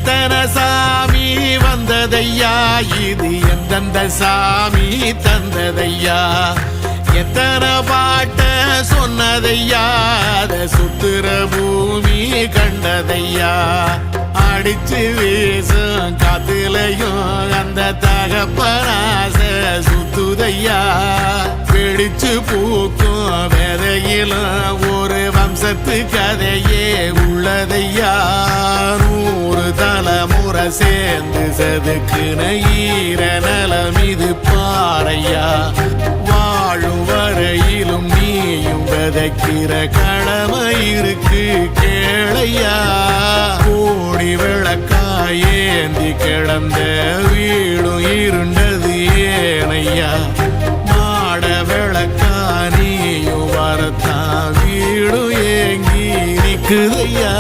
எத்தனை சாமி வந்ததையா, இது எந்தெந்த சாமி தந்ததையா, எத்தனை பாட்ட சொன்னதையா, அத சுத்துற பூமி கண்டதையா, அடிச்சு வீசும் காத்துலையும் அந்த தகப்பனாச சுத்துதையா, பிடிச்சு பூக்கும் விதையிலும் ஒரு வம்சத்து கதையே உள்ளதையா, 100 தலைமுறை சேர்ந்து செதுக்குன ஈர நலம் இது பாறையா, வாழும் வரையிலும் நீயும் விதைக்கிற கடமை இருக்கு கேளையா, கோடி விளக்காயேந்தி கிடந்த வீடும் இருண்டது ஏனையா, மாட விளக்கா நீயும் வரத்தான் வீடும் ஏங்கி நிக்குதையா.